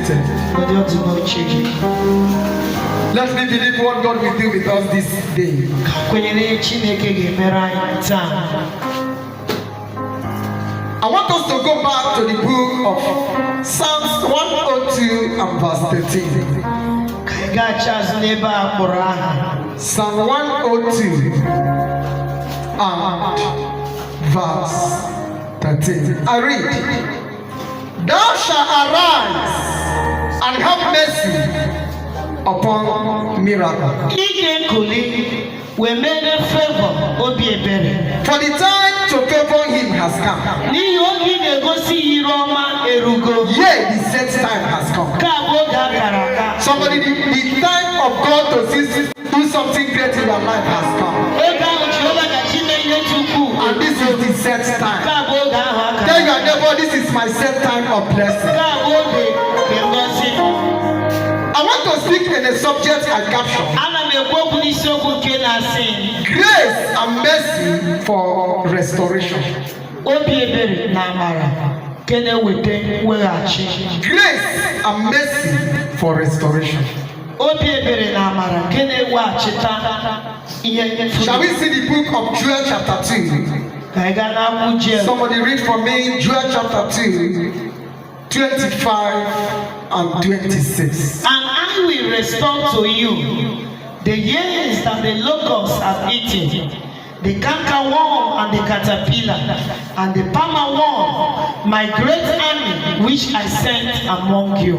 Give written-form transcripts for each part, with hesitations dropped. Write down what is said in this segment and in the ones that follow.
seated. Let me believe what God will do with us this day. I want us to go back to the book of Psalms 102 and verse 13. Psalm 102 and verse 13. I read, Thou shalt arise and have mercy upon miracle. For the time to favor him has come. Yea, the set time has come. Somebody, the time of God to do something great in your life has come. And this is the set time. Tell your neighbor, this is my set time of blessing. I want to speak in a subject I caption. Grace and mercy for restoration. Grace and mercy for restoration. Shall we see the book of Joel chapter 2? Somebody read for me Joel chapter 2, 25 and 26. And I will restore to you the years that the locusts have eaten, the cankerworm and the caterpillar, and the palmer worm, my great army which I sent among you.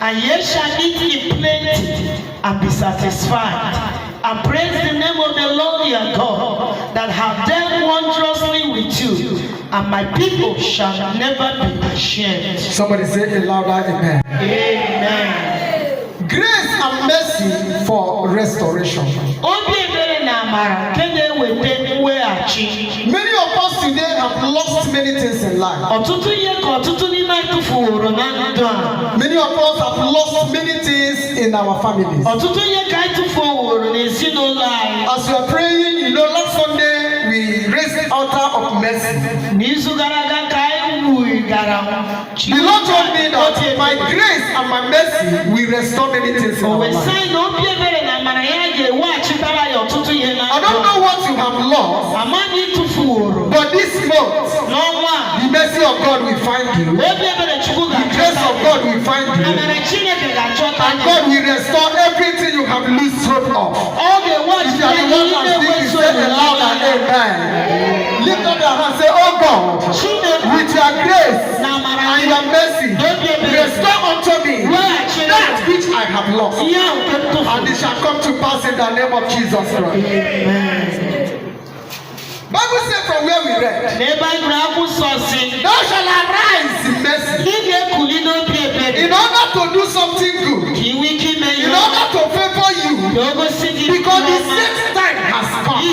And ye shall eat in plenty and be satisfied, and praise the name of the Lord your God, that have dealt wondrously with you, and my people shall never be ashamed. Somebody say it louder, amen. Amen. Grace and mercy for restoration. Many of us today have lost many things in life. Many of us have lost many things in our families. As we are praying, you know, last Sunday we raised the altar of mercy. The Lord told me that my grace and my mercy will restore many things in our life. I don't know what you have lost, but this month, the mercy of God will find you. The grace of God will find you. And God will restore everything you have lost hope of. If you are the one that speaks, say it loud and amen. Lift up your hand and say, Oh God, with your grace and your mercy, restore unto me that which I have lost. And it shall come to pass in the name of Jesus Christ. Bible says from where we read, thou shalt arise in mercy in order to do something good, in order to favor you, because the set time has come.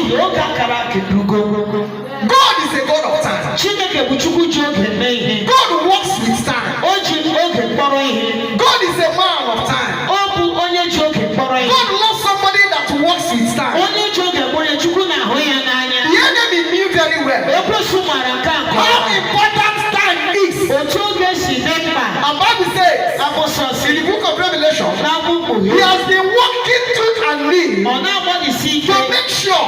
God is a God of time. God works with time. God is a man of time. God loves somebody that works with time. The enemy knew very well how important time is. And Bible says in the book of Revelation, he has been working tooth and nail to make sure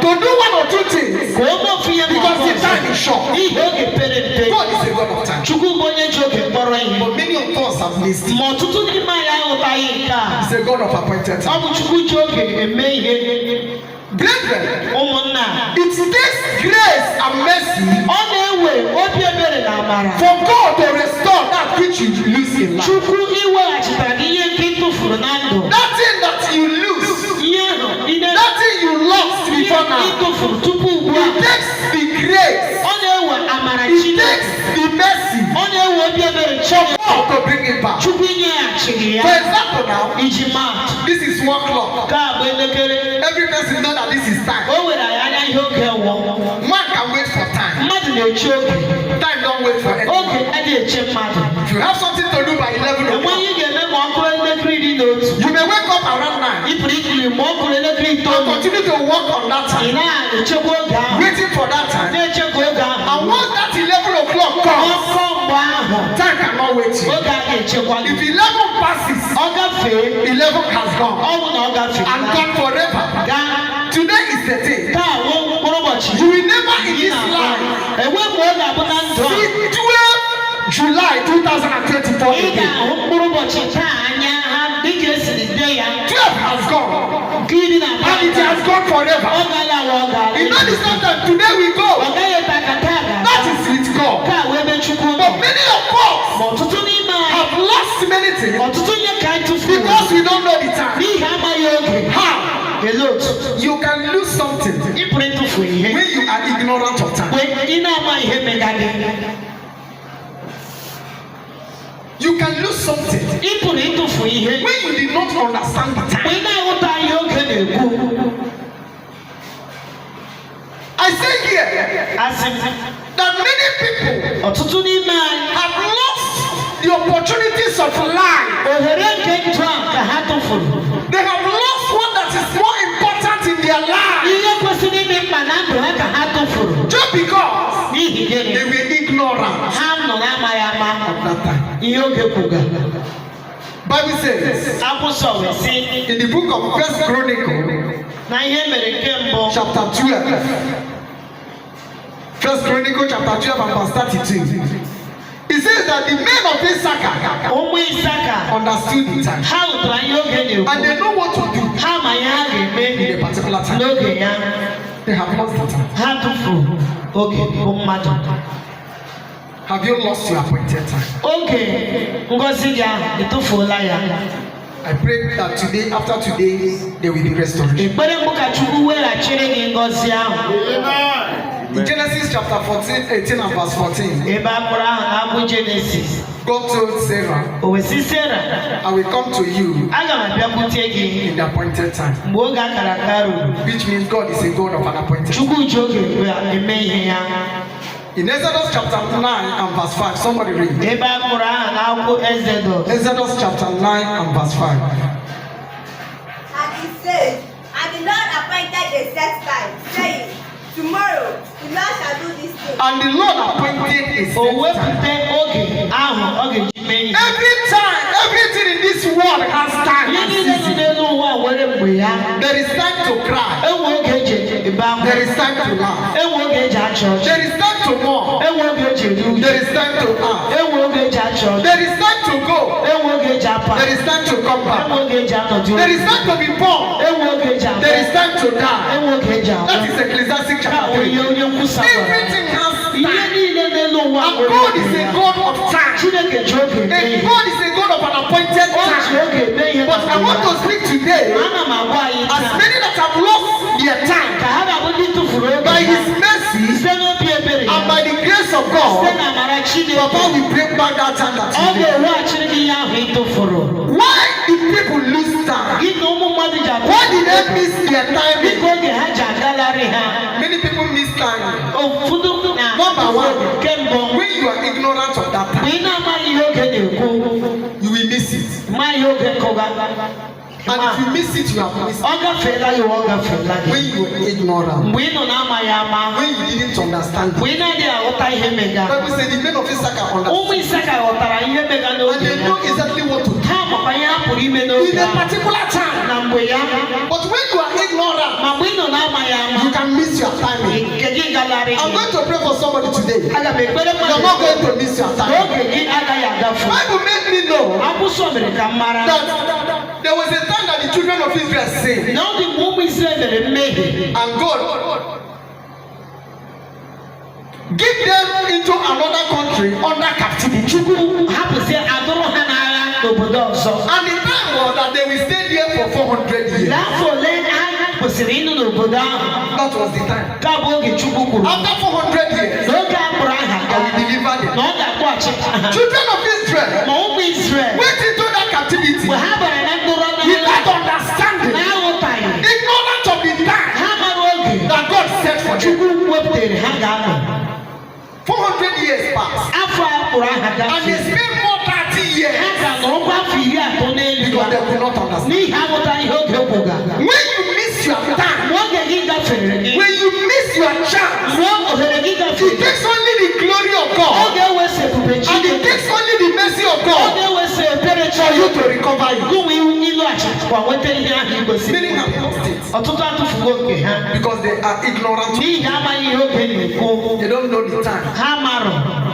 to do one or two things because the time is short. God is a God of time. But many of us have missed it. He's a God of appointed time. Brethren, it takes grace and mercy for God to restore that which you lose in life. That thing that you lose, that thing you lost before now, it takes the grace, it takes the mercy for God to bring it back. For example now, this is 1 o'clock. Every person knows that this is time. Man can wait for time. Time don't wait for anyone. If you have something to do by 11 o'clock, you may wake up around 9 and continue to work on that time, waiting for that time. And once that 11 o'clock comes, time cannot wait. If 11 passes, 11 has gone. And gone forever. Today is the day. You will never in this life see 12 July 2024 again. 12 has gone. And it has gone forever. You know this not that today we go. That is with God. But many of us have lost many things because we don't know the time. How? You can lose something when you are ignorant of time. You can lose something when you did not understand the time. I say here that many people have lost the opportunities of life. They have lost what that is more important in their life. Just because they were ignorant of that time. Bible says in the book of First Chronicle, chapter 12. First Chronicle chapter 12 and verse 32. It says that the men of Issachar understood the time. And they know what to do in a particular time. They have lost the time. Have you lost your appointed time? I pray that today, after today, there will be restoration. In Genesis chapter 14, 18 and verse 14, God told Sarah, I will come to you in the appointed time. Which means God is a God of an appointed time. In Exodus chapter 9 and verse 5, somebody read. Exodus chapter 9 and verse 5. And he said, and the Lord appointed a set time, saying, tomorrow the Lord shall do this thing. And the Lord appointed a set time. Every time, everything in this world has time and season. There is time to cry. There is time to laugh. There is time to mourn. There is time to laugh. There is time to go. There is time to come back. There is time to be born. There is time to die. That is Ecclesiastes chapter 3. Everything has time. And God is a God of time. And God is a God of an appointed time. But I want to speak today as many that have lost their time by His mercy and by the grace of God. Papa will bring back that time that why did people lose time? Why did they miss their time? Many people miss time. Number one, when you are ignorant of that time, you will miss it. And if you miss it, you have missed it. When you were ignorant, when you didn't understand it. Bible says the men of Issachar understood. And they know exactly what to do in a particular time. But when you are ignorant, you can miss your timing. I'm going to pray for somebody today. You're not going to miss your time. Bible made me know that there was a time that the children of Israel sinned. And God give them into another country under captivity. And the time was that they will stay there for 400 years. That was the time. After 400 years, I will deliver them. Children of Israel went into that captivity without understanding, ignorant of the time that God set for them. 400 years passed, and they spent more 30 years because they could not understand. When you miss your time, when you miss your chance, it takes only the glory of God, and it takes only the mercy of God recover it. Many have lost it because they are ignorant. They don't know the time.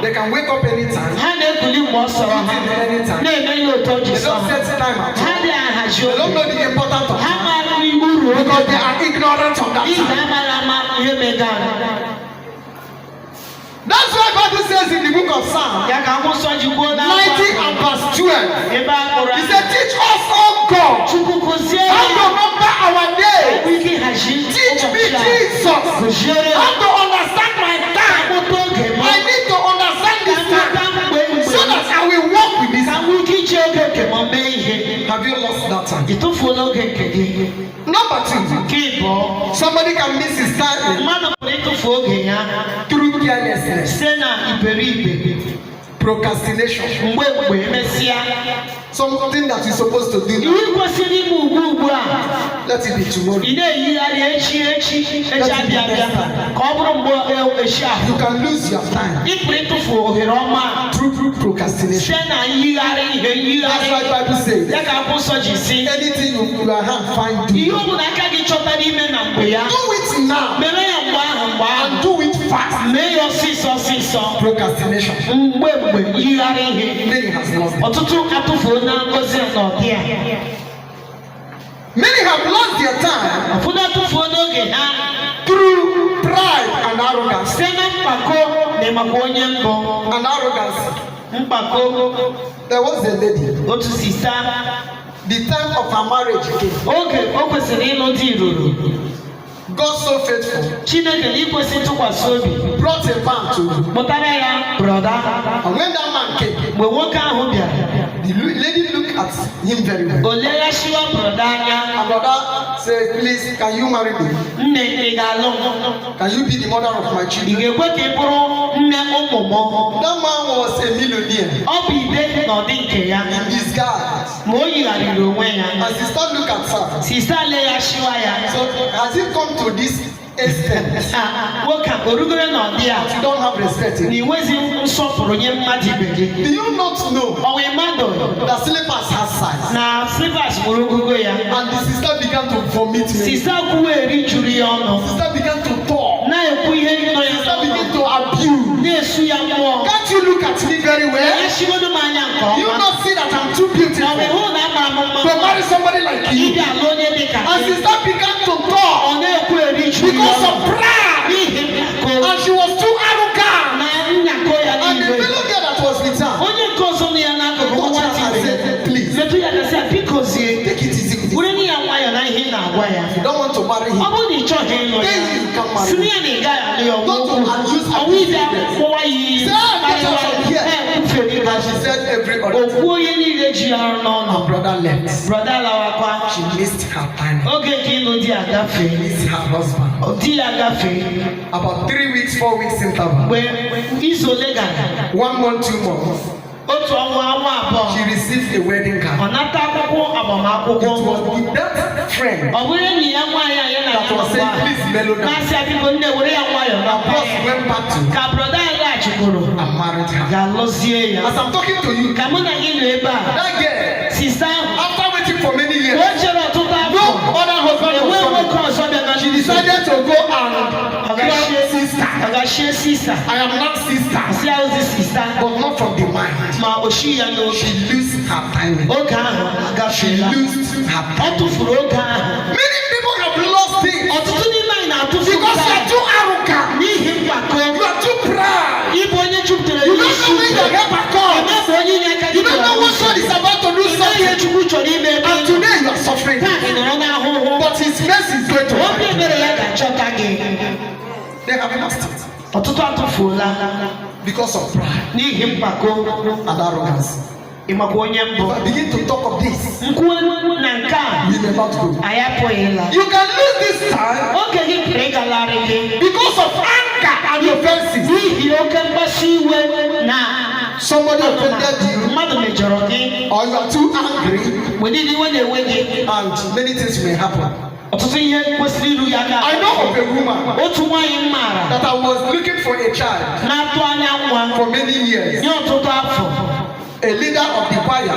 They can wake up anytime. Anytime. They don't set time at all. They don't know the importance of time because they are ignorant of that time. That's why Bible says in the book of Psalms 90 and verse 12. He said, teach us, oh God, how to number our days. Teach me, Jesus, how to understand my time. I need to understand this time so that I will walk with this time. Have you lost that time? Number 2, somebody can miss his time through carelessness, procrastination, something that you're supposed to do now. Let it be tomorrow. You can lose your time through procrastination. That's why the Bible says anything your hand find do it now and do it fast. Procrastination. Many has lost it. Many have lost their time through pride and arrogance. There was a lady. The time of her marriage came. God so faithful. Brought a man to him. And when that man came, the lady looked at him very well. And brother said, please, can you marry me? Can you be the mother of my children? That man was a millionaire. In disguise. And sister looked at her. So has it come to this extent? You don't have respect. Do you not know that slippers has size? And the sister began to vomit. Sister began to talk. Sister began to abuse. Can't you look at me very well? You not see that I'm too beautiful to marry somebody like you? And sister began to talk because of pride. And she was too arrogant. And the fellow girl that was with her said, please, take it easy with this. You don't want to marry him. Then you can marry him. Not to abuse her. And she said every other time. Her brother left. She missed her time. She missed her husband. About 3 weeks, 4 weeks interval. 1 month, 2 months. She received a wedding card. It was that friend that was saying, please mellow down. Her boss went back to and married her. As I'm talking to you, that girl, after waiting for many years, no other husband was coming. She decided to go and grab sister. I am not sister, but not from the mind. She loses her time. She loses her time. Many people have lost it because you are too arrogant. You are too proud. You don't know when your helper comes. You don't know what God is about to do something. And today you are suffering. But His mercy is going to happen. They have lost it because of pride and arrogance. If I begin to talk of this, we may not go. You can lose this time because of anger and offenses. Somebody offended you, or you are too angry, and many things may happen. I know of a woman that I was looking for a child for many years. a leader of the choir.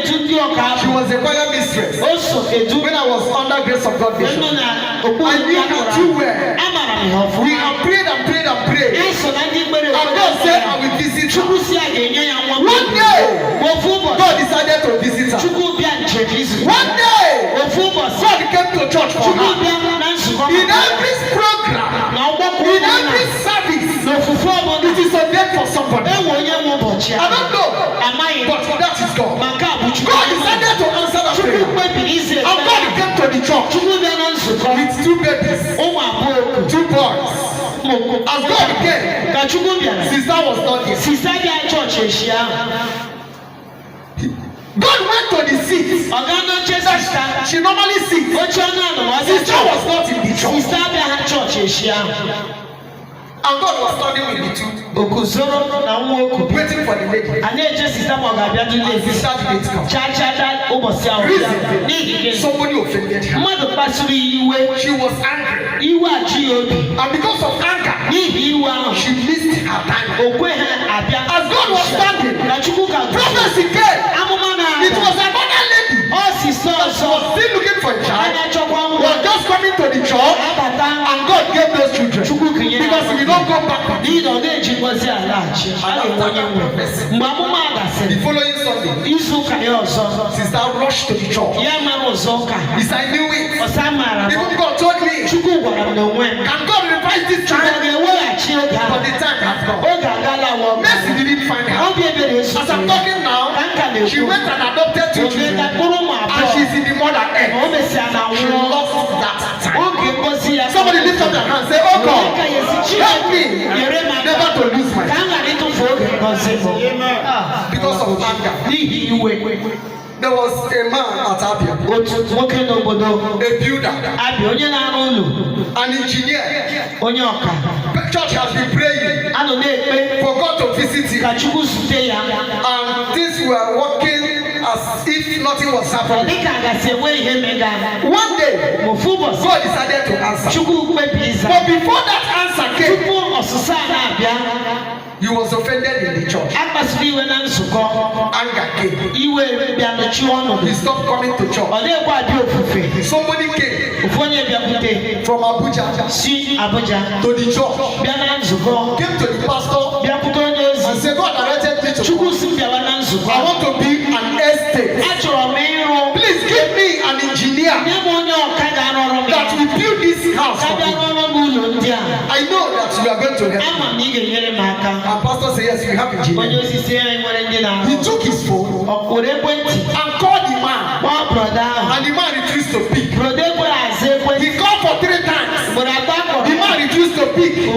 She was a choir mistress. When I was under Grace of God Mission, I knew her too well. We have prayed and prayed and prayed. And God said, I will visit her. One day, God decided to visit her. One day, God came to church for her. In every program, in every service, it is ordained for somebody. I don't know, but that is God. God decided to answer that prayer. And God came to the church with 2 babies, 2 boys. As God came, sister was not there. God went to the seat that she normally sits. Sister was not in the church. And God was standing with the 2, waiting for the lady. And sister didn't come. Reason, somebody offended her. She was angry. And because of anger, she missed her time. As God was standing, prophecy came. It was another lady. She was still looking for a child. Was just coming to the church. And God gave those children. Because we don't go back. The following Sunday, sister rushed to the church. Yes, I knew it. Even God told me, can God revise this child? But the time has gone. Mercy didn't find her. As I'm talking now, she went and adopted 2 children. And she's in the mother end. She lost that time. Somebody lift up their hand and say, oh God, help me never to lose my time. Because of anger. There was a man at Abia, a builder, an engineer. The church has been praying for God to visit him. And things were working as if nothing was happening. One day, God decided to answer. But before that answer came, he was offended in the church. Anger came. He stopped coming to church. Somebody came from Abuja to the church. Came to the pastor and said, God directed me to I want to be an estate. Please give me an engineer that will build this house for me. I know that you are going to help me. And pastor said, yes, we have engineer. He took his phone and called the man. And the man refused to pick. He called for 3 times. The man refused to pick. He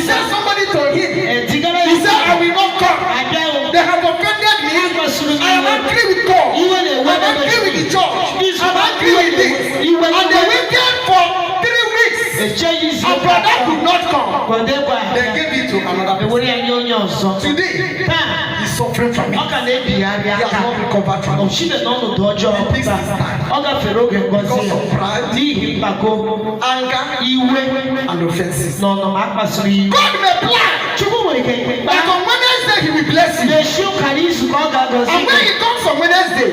sent somebody to him. He said, I will not come. They have offended me. I am angry with God. I am angry with the church. I am angry with this. And they waited for 3 weeks. And brother could not come. They gave it to another person. Today, he's suffering from it. He has not recovered from it. He picks his time. Because of pride, anger, and offenses. God may plan. Like on Wednesday, he will bless you. And when he comes on Wednesday,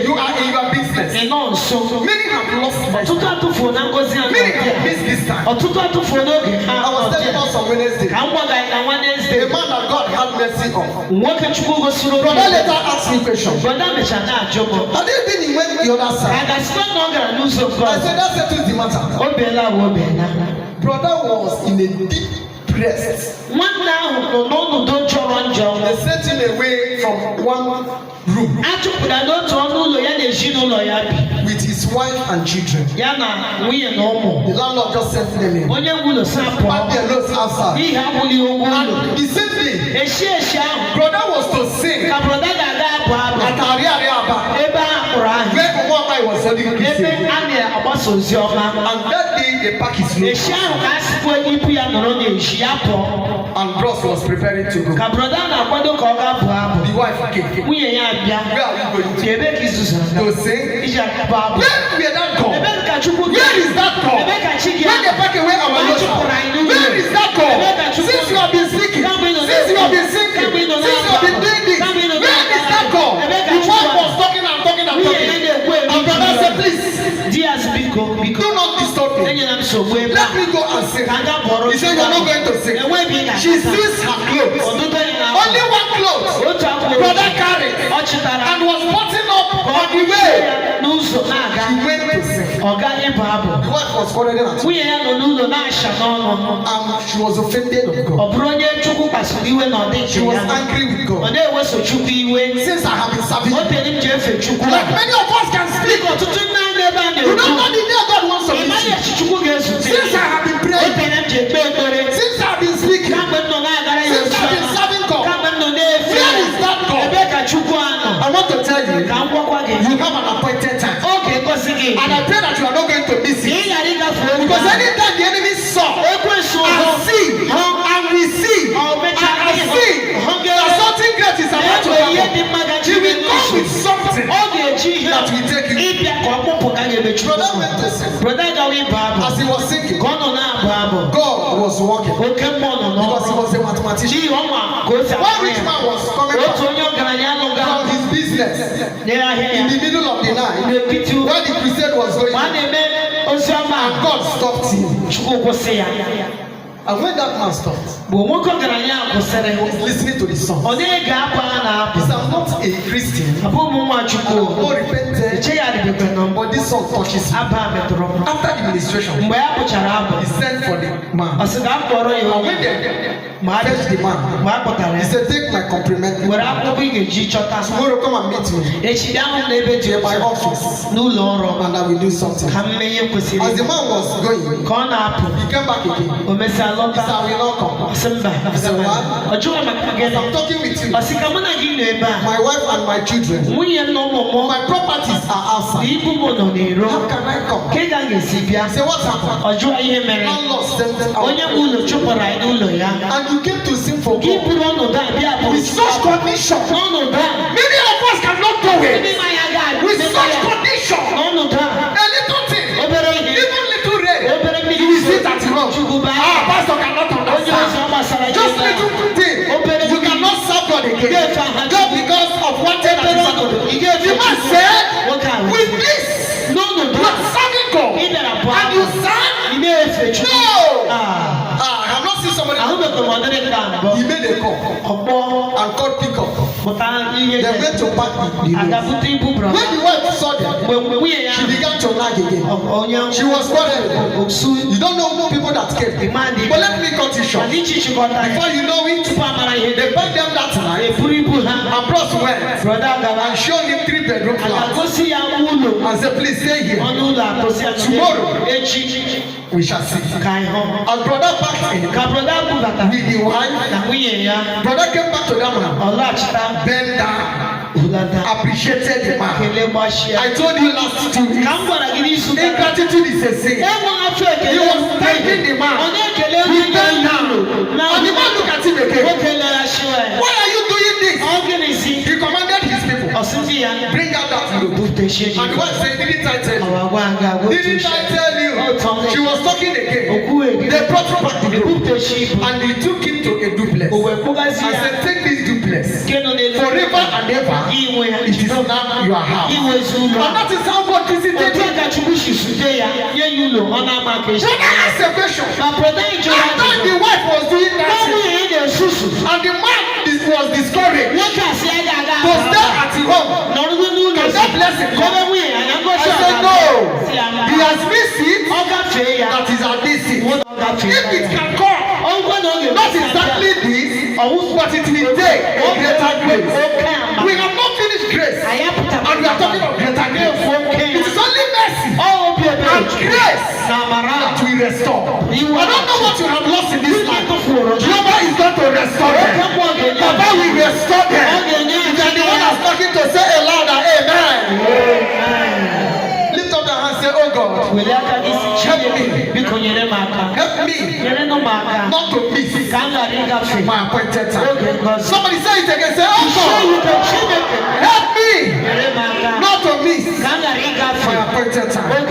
you are in your business. Many have lost money. Many have missed this time. I was telling us on Wednesday, the man that God had mercy on. Brother later asked me a question. Have you been in the other side? I said, that settles the matter. Brother was in a deep rest. They sent him away from one room with his wife and children. The landlord just sent them in. Packed their loads outside. And the same thing, brother was to sing at where Omar was holding crusade. And that day they packed his load. And bros was preparing to go. The wife came. Where are we going to sing? Where did that go? Where is that go? When they pack away our load, where is that go? Since you have been singing, since you have been singing, since you have been doing this, she sees her clothes. Only one clothes. Brother carried and was buttoned up on the way. She went to sin. The wife was quarreling at her. She was offended of God. She was angry with God. Since I have been serving, like many of us can speak. You don't know the day God wants to meet you. Since I have been praying, since I have been speaking, since I have been serving God, where is that God? I want to tell you, you have an appointed time. And I pray that you are not going to miss it. Because anytime the enemy saw and see and receive and see that something great is about to happen, he will come with something that will take you. Brother went to sin. As he was singing, God was working. Because he was a mathematician. One rich man was coming back from his business in the middle of the night while the crusade was going on, and God stopped him. And when that man stopped, he's listening to the song. He said, I'm not a Christian, I'm not repentant, but this song touches me. After the ministration, he sent for the man. And when they fetched the man, he said, take my compliment. Tomorrow come and meet me in my office, and I will do something. As the man was going, he came back again. He said, I will not come. I said, what? I'm talking with you. My wife and my children. My properties are outside. How can I come? He said, what's happened? Landlord sent them out. And you came to sing for God. With such condition. Many of us cannot do it. With such condition. A little thing. Even little rain. You will sit at home. Pastor cannot understand. Just little thing. You cannot serve God again. Just because of one thing that is happening. The man said, with this, you are serving God. And you serve? No. I have not seen somebody. He made a call. And called pick up. They went to pack the room. When the wife saw them, she began to nag again. She was quarreling. You don't know people that came. But let me cut it short. Before you know it, they packed them that night and brought went and showed him 3-bedroom flat and said, please stay here. Tomorrow we shall see. And brother packed in with the wife. Brother came back to that man. Bend down. Appreciated the man. I told you last 2 weeks. Ingratitude is a sin. He was thanking the man. He bent down. And the man looked at him again. Why are you doing this? He commanded his people. Bring out that load. And the wife said, didn't I tell you? Didn't I tell you? She was talking again. They brought back the load. And they took him to a duplex. And said, take this duplex. Forever and ever. It is now your house. And that is how God visited you. When I asked a question, after the wife was doing that thing, and the man was discouraged to stay at home, can that blessing come? I said no. He has missed it. That is at this seat. If it can come, not exactly this, but it will take a greater grace. We have not finished grace, and we are talking of greater grace. It is only mercy and grace that will restore. I don't know what you have lost in this life. Jehovah is going to restore them. Papa will restore them. If you are the one that's talking to say a louder amen. Lift up the hand and say, oh God, help me. Help me not to miss my appointed time. Somebody say it again. Say, oh God, help me not to miss my appointed time.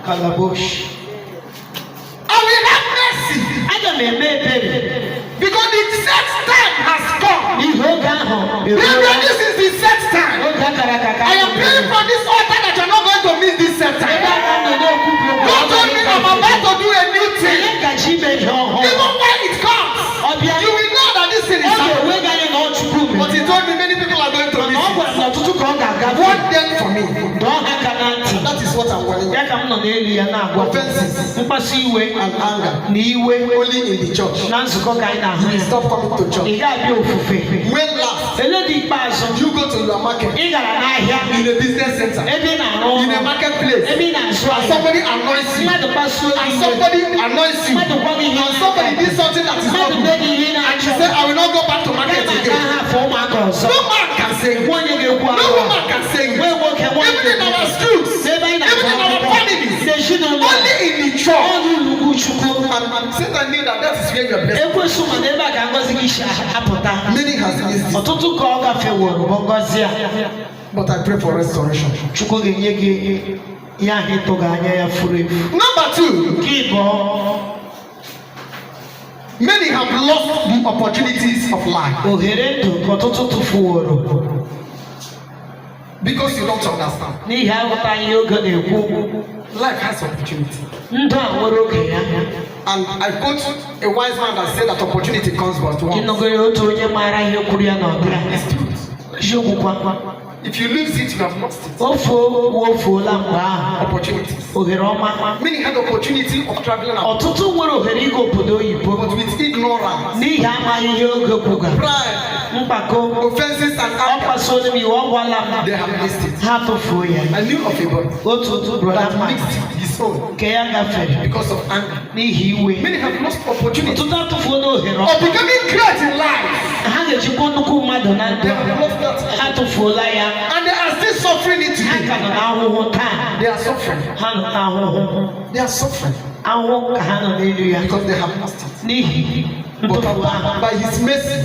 Kalabush. I will have mercy. Because the set time has come. This is the set time. I am praying from this altar that you are not going to miss this set time. God told me I'm about to do a new thing. Even when me. That is what I'm warning you. Offenses and anger. Only in the church. You stop coming to church. When last you go to your market, in a business center, in a marketplace, and somebody annoys you, and somebody did something that is not good, and you say, I will not go back to market again. No man can say, no woman can say, even in our schools, even in our families, only in the church. And Satan knew that is where your blessing. Many has missed it. But I pray for restoration. Number 2. Many have lost the opportunities of life. Because you don't understand. Life has opportunity. And I quote a wise man that said that opportunity comes but once. If you lose it, you have lost it. Opportunities. Many had opportunity of traveling out. But with ignorance, pride, offenses and anger, they have missed it. I knew of a boy that mixed his own because of anger. Many have lost opportunity of becoming great in life. They have lost that. And they are still suffering it today. They are suffering. They are suffering. Because they have lost it. But by His mercy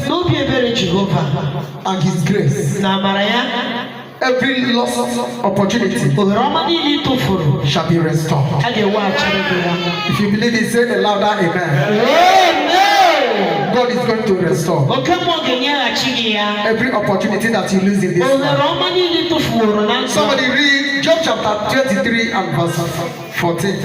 and His grace, every lost opportunity shall be restored. If you believe it, say a louder amen. God is going to restore every opportunity that you lose in this life. Somebody read Job chapter 23 and verse 14.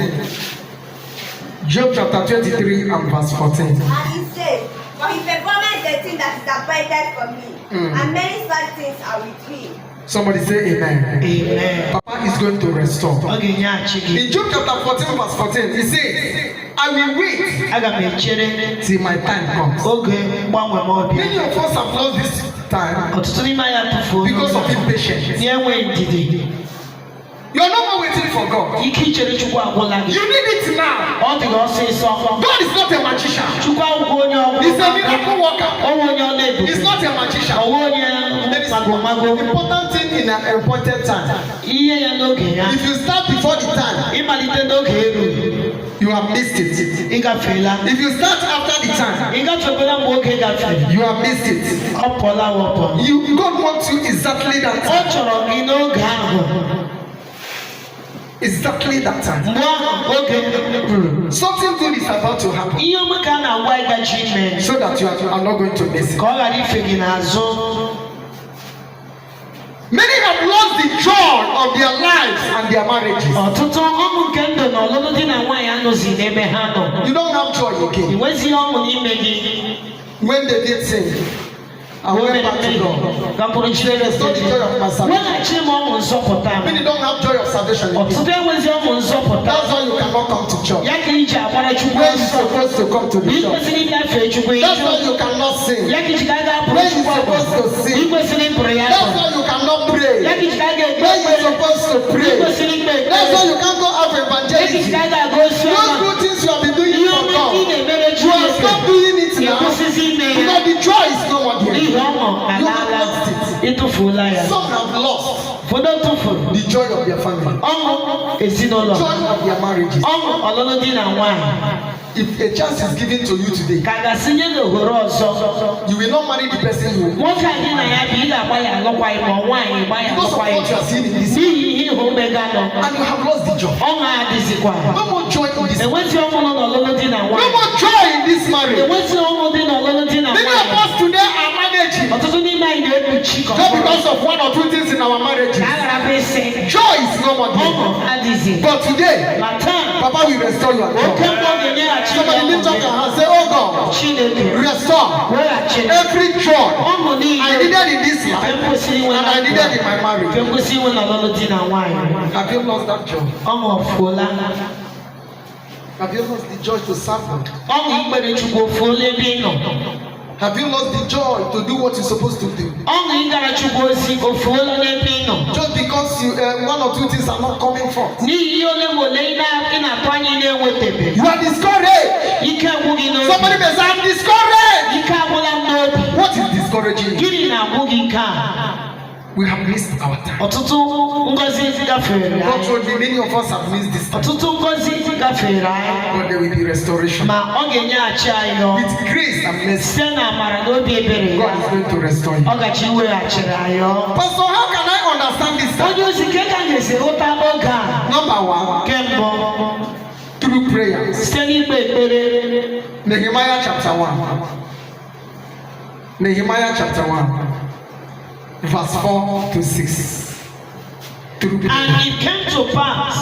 Job chapter 23 and verse 14. And he said, for he performeth the thing that is appointed for me, and many such things are with him. Somebody say amen. Amen. Papa is going to restore. In Job chapter 14 verse 14, he says, I will wait till my time comes. Many of us have lost this time because of impatience. You are no more waiting for God. You need it now. God is not a magician. He's a miracle worker. He's not a magician. There is one important thing in an appointed time. If you start before the time, you have missed it. If you start after the time, you have missed it. God wants you exactly that time. Exactly that time. Something good is about to happen. So that you are not going to miss it. Many have lost the joy of their lives and their marriages. You don't have joy again. When they did sin, I went back to God. They restored the joy of my salvation. When you don't have joy of salvation, that's why you cannot come to church. When you're supposed to come to the church, that's why you cannot sing. When you're supposed to sing, that's why you cannot pray. When you're supposed to pray, that's why you can't go have evangelism. Those good things you have been doing for God, you have stopped doing it now because the joy is no more there. You have lost it. Some have lost the joy of their family, joy of their marriages. If a chance is given to you today, you will not marry the person you want. Because of what you are seeing in this, and you have lost the joy. No more joy in this marriage. No more joy in this marriage. Many of us today are managing just because of one or two things in our marriages. Joy is no more there. But today, Papa will restore your joy. Somebody lift up your hand and say, oh God, restore every joy joy I needed in this life and I needed in my marriage. Have you lost that joy? Have you lost the joy to serve God? Have you lost the joy to do what you're supposed to do? Just because you, one or two things are not coming forth. You are discouraged. Somebody may say, I'm discouraged. What is discouraging you? We have missed our time. God told me many of us have missed this time. But there will be restoration. With grace and mercy, God is going to restore you. Pastor, how can I understand this time? Number one, through prayers. Nehemiah chapter 1. Nehemiah chapter 1. Verse 4 to 6. And it came to pass,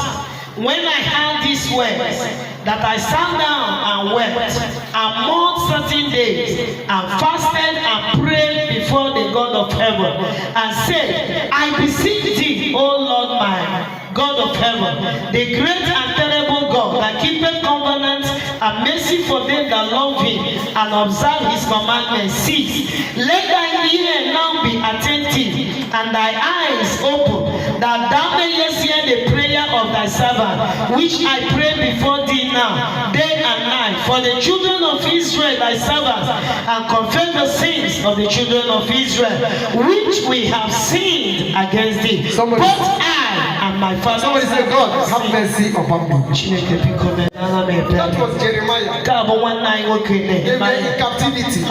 when I heard these words, that I sat down and wept, and mourned certain days, and fasted and prayed before the God of heaven, and said, I beseech thee, O Lord my God of heaven, the great and terrible God, that keepeth covenant and mercy for them that love him, and observe his commandments. Cease. Let thine ear now be attentive, and thy eyes open, that thou mayest hear the prayer of thy servant, which I pray before thee now, day and night, for the children of Israel thy servants, and confess the sins of the children of Israel, which we have sinned against thee. But I and my father. Somebody say, God, have mercy upon me. That was Jeremiah. They were in captivity.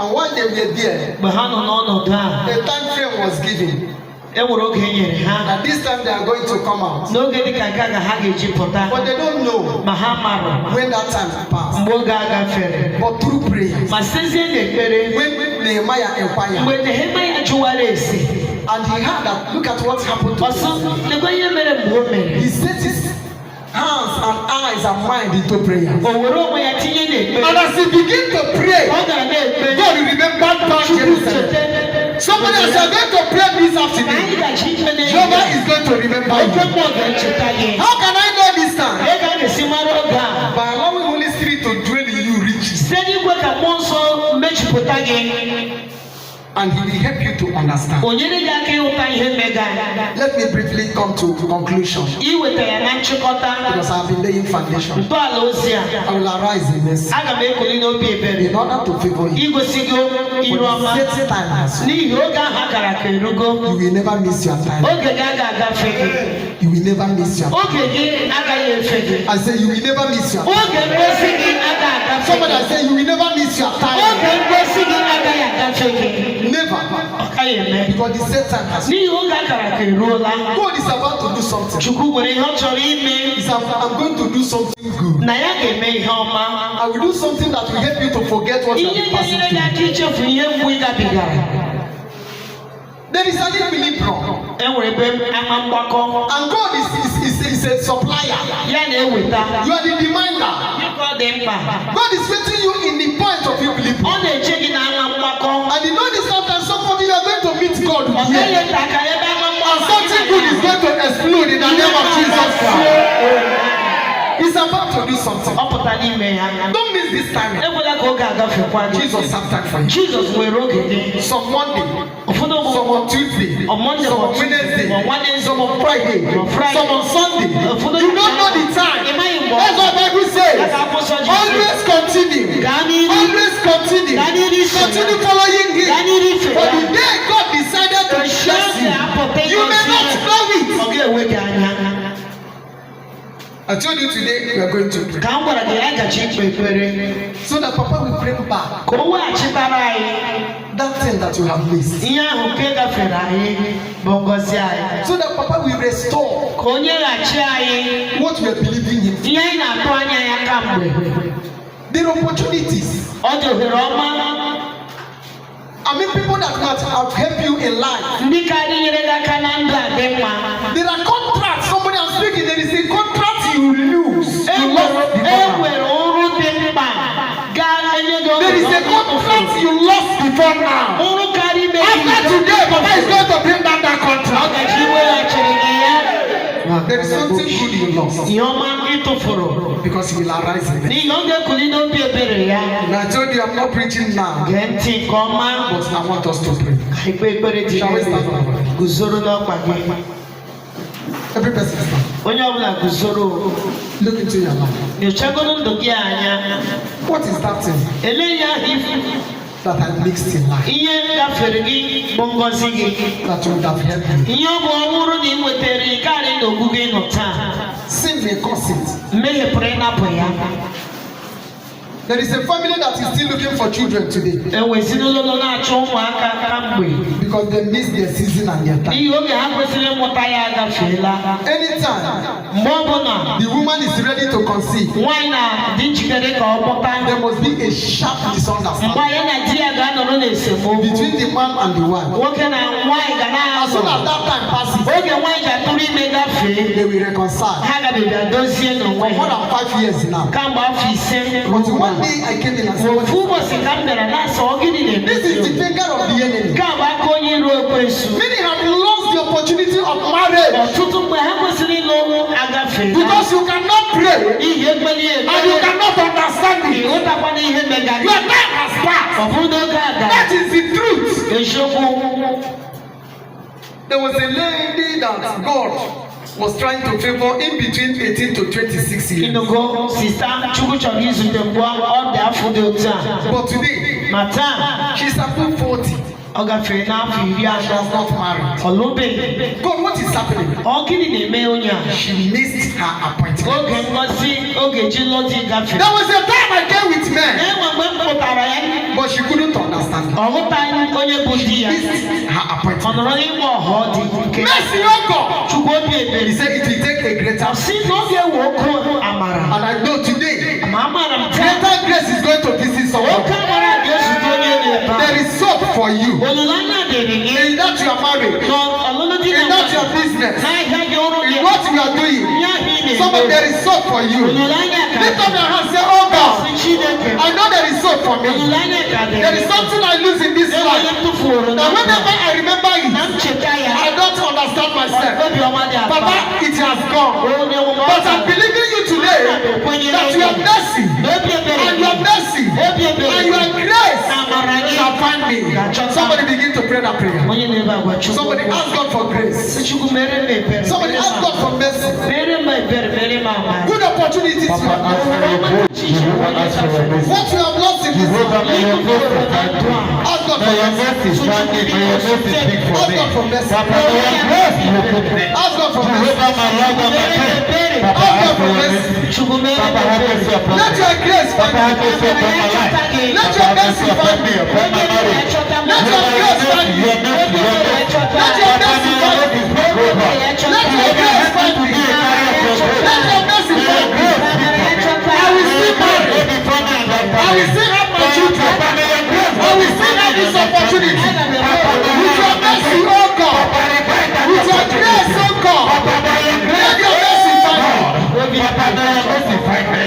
And when they were there, the time frame was given. That this time they are going to come out. But they don't know when that time passed. But through prayer, when Nehemiah inquired, and he heard that, look at what happened to him. He set his hands and eyes and mind into prayer. And as he began to pray, God will remember back Jerusalem. Somebody else is going to pray this afternoon. Jehovah is going to remember you. How can I know this time? By allowing Holy Spirit to dwell in you richly. And he will help you to understand. Let me briefly come to conclusion. Because I have been laying foundation. I will arise in mercy in order to favor you. When set time has you will never miss your time. You will never miss your time. I say you will never miss your time. Somebody I say you will never miss your time. Never. Because the set time has come. God is about to do something. He said, I'm going to do something good. I will do something that will help you to forget what you have been passing through. There is an equilibrium. And God is a supplier. You are the demander. God is putting you in the point of equilibrium. And you know this sometimes somebody you are going to meet God here. And something good is going to explode in the name of Jesus Christ. He's about to do something. Don't miss this time. Jesus have time for you. Some Monday, some on Tuesday, some on Wednesday, some on Friday, some on Sunday. You don't know the time. That's what the Bible says. Always continue. Always continue. Continue following him. For the day God decided to bless you, you may not know it. I told you today we are going to pray. So that Papa will bring back that thing that you have missed. So that Papa will restore what we are believing in. There are opportunities. I mean, people that have helped you in life. There are contracts. Somebody I'm speaking. There is a contract you lose. There is a contract contract you lost before now. After today, Papa is going to bring down that contract. There is something good you lost. Because he will arise in it. And I told you I'm not preaching now. But I want us to pray. Shall we stand? Every person stand. Look into your life. What is that thing that I mixed in life that would have helped you? Sin may cause it. There is a family that is still looking for children today. Because they miss their season and their time. Anytime the woman is ready to conceive, there must be a sharp misunderstanding between the man and the wife. As soon as that time passes, they will reconcile. For more than 5 years now. But one day I came in and said, this is the finger of the enemy. Many have lost the opportunity of marriage because you cannot pray and you cannot understand it. Your time has passed. That is the truth. There was a lady that God was trying to favor in between 18 to 26 years. But today, she's above 40. And she has not married. God, what is happening? She missed her appointment. There was a time I came with men, but she couldn't understand. She missed her appointment. Mercy, oh God. He said it will take a greater. And I know today, greater grace is going to visit someone. There is soap for you. In that you are married, in that your business, in what you are doing, somebody, there is soap for you. Lift up your hands and say, oh God, I know there is soap for me. There is something I lose in this life. That whenever I remember it, I don't understand myself. Papa, it has gone. But I'm believing you today that your mercy and your mercy and your grace shall find me. Somebody begin to pray that prayer. Somebody ask God for grace. Somebody ask God for mercy. Good opportunities you have lost. What you have lost in this life, ask God for mercy. Ask God for mercy. Ask God for mercy. Ask God for mercy. Let your grace find me. Let your mercy find me. Let your grace find me. Let your mercy find me. Let your grace find me. Let your mercy find me. I will still marry. I will still have my children. I will still have this opportunity. With your mercy, oh God. With your grace, oh God. Let your mercy find me.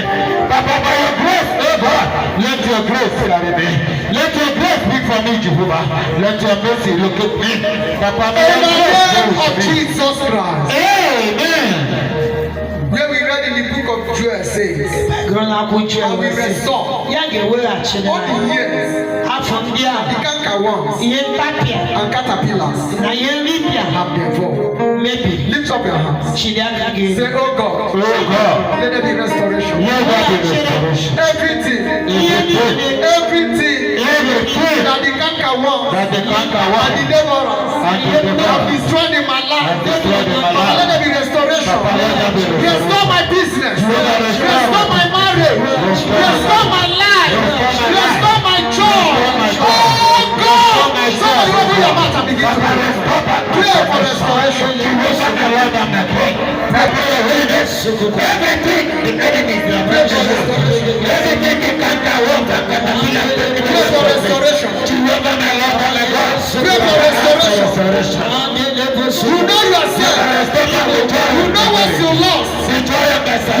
Papa, by your grace, oh God, let your grace carry me. Let your grace be for me, Jehovah. Let your mercy look at me. Papa, in the name of Jesus Christ. Amen. Where we read in the book of Joel says, I will restore all the years the cankerworms and caterpillars have devoured. Lift up your hands. Say, oh God, let there be restoration. Everything that the cankerworms and the devourers have destroyed in my life, let there be restoration. Restore my business. Restore my marriage. Restore my life. Restore my joy. Oh God! Somebody open your mouth and begin to pray for restoration. Everything the enemy is everything the cankerworms and caterpillars. Pray for restoration. Pray for restoration. You know yourself. You know what you lost.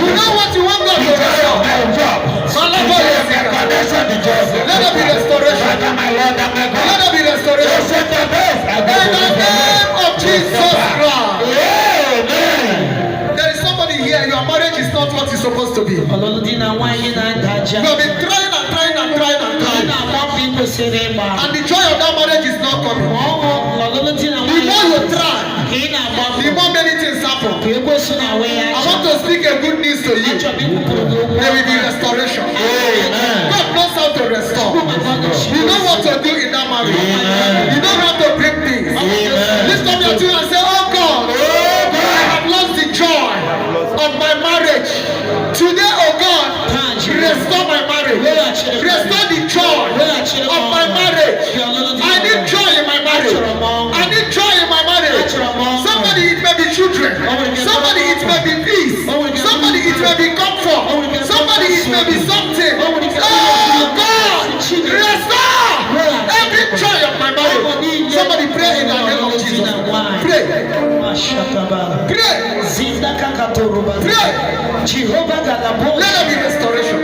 You know what you want God to restore. restoration the joy. Let there be restoration. My Lord and my God. Let there be restoration. In the name of Jesus Christ. Amen. There is somebody here, your marriage is not what it's supposed to be. You have been trying and trying and trying and trying. And the joy of that marriage is not coming. The more you try, the more many things happen. I want to speak a good news to you. There will be restoration. God knows how to restore. You know what to do in that marriage. You know how to bring things. Lift up your two and say, oh God, I have lost the joy of my marriage. Today, oh God, restore my marriage. Restore the joy of my marriage. I need joy in my marriage. I need joy in my marriage. Somebody, it may be children. Somebody, it may be peace. Somebody, it may be comfort. Somebody, it may be something. Oh God, restore every joy of my marriage. Somebody pray in the name of Jesus. Pray. Pray. Pray. Let there be restoration.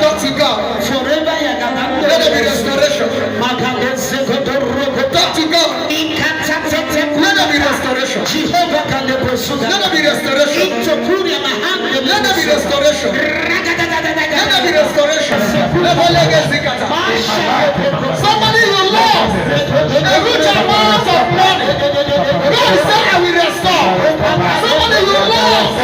Talk to God. Let there be restoration. Talk to God. Let there be restoration. Let there be restoration. Let there be restoration. Let there be restoration. Somebody you lost a huge amount of money. God said I will restore. Somebody you lost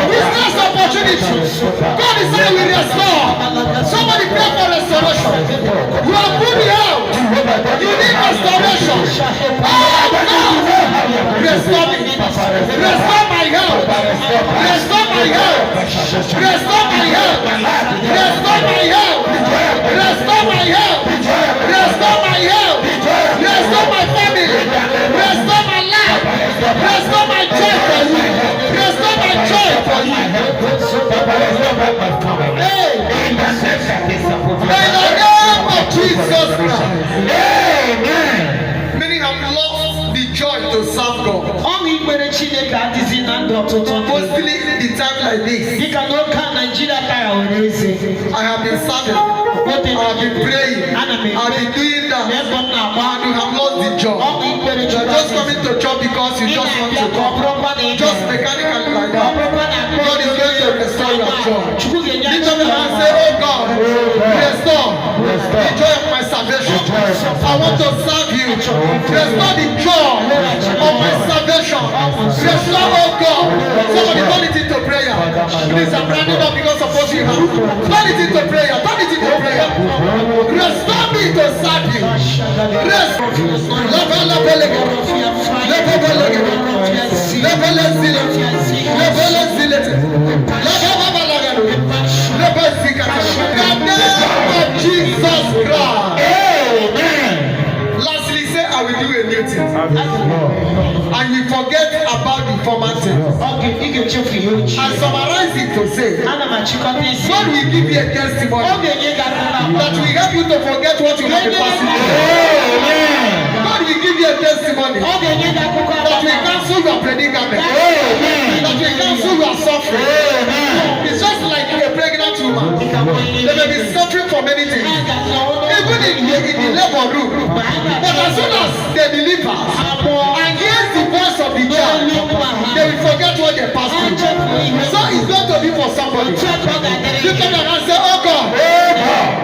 business opportunities. God is saying I will restore. Somebody pray for restoration. You are good out. You need restoration. Oh God, restore me. Restore my health. Restore my health. Restore my health. Restore my health. Restore my health. Restore my health. Restore my family. Restore my life. Restore my joy for you. Restore my joy for you. Hey. In the name of Jesus Christ. Amen. Many have lost the joy to serve God. Mostly the time like this. I have been serving. I have been praying. I have been doing that. And you have lost the job. You are just coming to church because you just want to come. Just mechanically like that. God is going to restore your joy. Lift up your hand and say, oh God, restore the joy of my salvation. I want to serve you. Restore the joy of my salvation. Restore, oh God. Somebody turn it into prayer. Please, I'm running up because of what you have. Turn it into prayer. Turn it into prayer. Restore me to serve you. Jesus Christ. Amen. Lastly, say I will do a new thing. And you forget about the former thing. I summarize it to say, God will give you a testimony that will help you to forget what you have been passing through. God will give you a testimony that will cancel your predicament, that will cancel your suffering. It's just like a pregnant woman. They may be suffering from many things, even in the labor room. But as soon as they deliver and hear the voice of the child, they will forget what they passed through. So it's going to be for somebody. You come and say, oh God,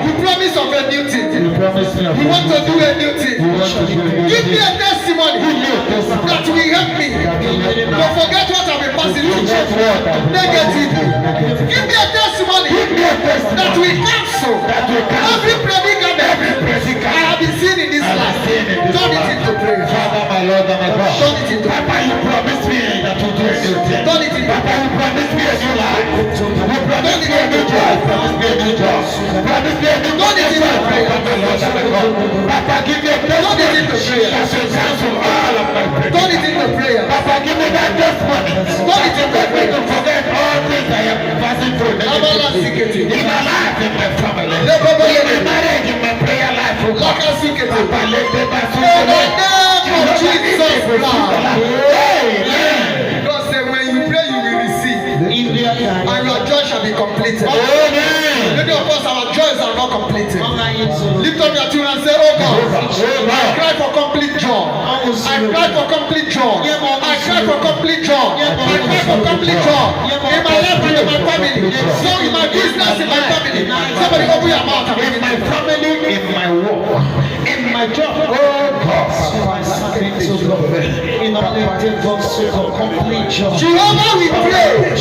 you promise of a new thing. You want to do a new thing. Give me a testimony that will help me to forget what I've been passing through. Negative. Give me a testimony that will cancel every predicament I have been seeing in this life. Turn it into prayer. Father, my Lord and my God. Turn it into Papa, you promised me that you do a new thing. Turn it into Papa, you promised me a new life. You promised me a new job. Promised me a new job. Promised me a new Turn it into prayer. My Lord and my God. Papa, give me a Turn it into prayer. that will cancel all of my prayers. Turn it into prayer. Papa, give me that testimony. Turn it into prayer. To forget all things I have been passing through. In my life, in my family. In my marriage, in my prayer life. Papa, let them pass through. In the name of Jesus Christ. Amen. God said when you pray you will receive. And your joy shall be completed. Amen. of us, our joys are not completed. Lift up your children and say, oh God, I cry for complete joy. I cry for complete joy. I cry for complete joy. I cry for complete joy. In my life and in my family. So in my business, in my family. Somebody open your mouth. In my family, in my work, in my job. Oh God. Jehovah, we pray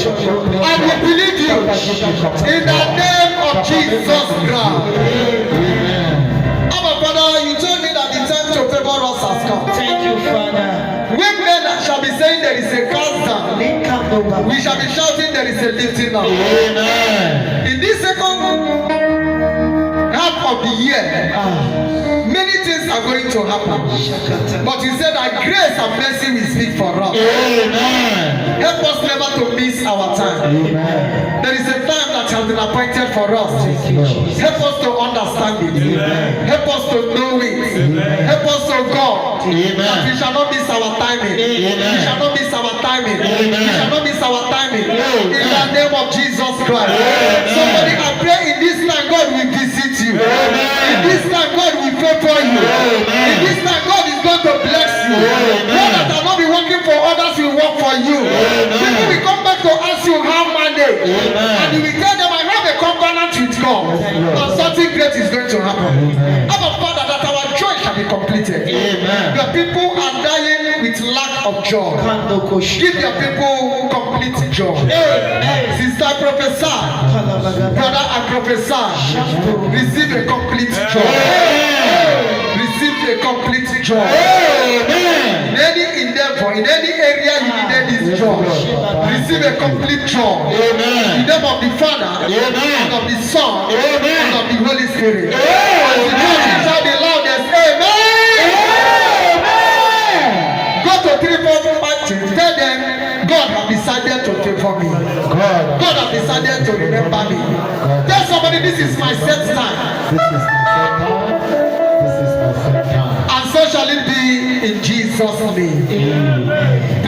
and we believe you in the name of Jesus Christ. Our Father, you told me that the time to favor us has come. Thank you, Father. When men shall be saying there is a cast down, we shall be shouting there is a lifting up. Amen. In this second half of the year, many things are going to happen. But you said that grace and mercy will speak for us. Amen. Help us never to miss our time. Amen. There is a time that has been appointed for us. Help us to understand it. Amen. Help us to know it. Amen. Help us to God. Amen. That we shall not miss our timing. Amen. We shall not miss our timing. Amen. We shall not miss our timing. Amen. In the name of Jesus Christ. Amen. Somebody, I pray in this time God will visit you. Amen. In this time God will favor you. Amen. In this time God is going to bless you. Amen. God that are not be working for others will work for you. Amen. People will come back to ask you how manage. Amen. And you will tell them I have a covenant with God. And something great is going to happen. Our Father, that our joy shall be completed. Amen. The people are dying with lack of joy. Give your people complete joy. Sister, I prophesy. Brother, I prophesy. Receive a complete joy. Receive a complete joy. In any endeavor, in any area you need this joy, receive a complete joy. In the name of the Father, and of the Son, and of the Holy Spirit. As the church shall be loudest, amen. Go to 3-4-5, tell them, God has decided to favor me. God has decided to remember me. Tell somebody, this is my set time. This is my set time. This is my set time. And so shall it be in Jesus' name. Amen.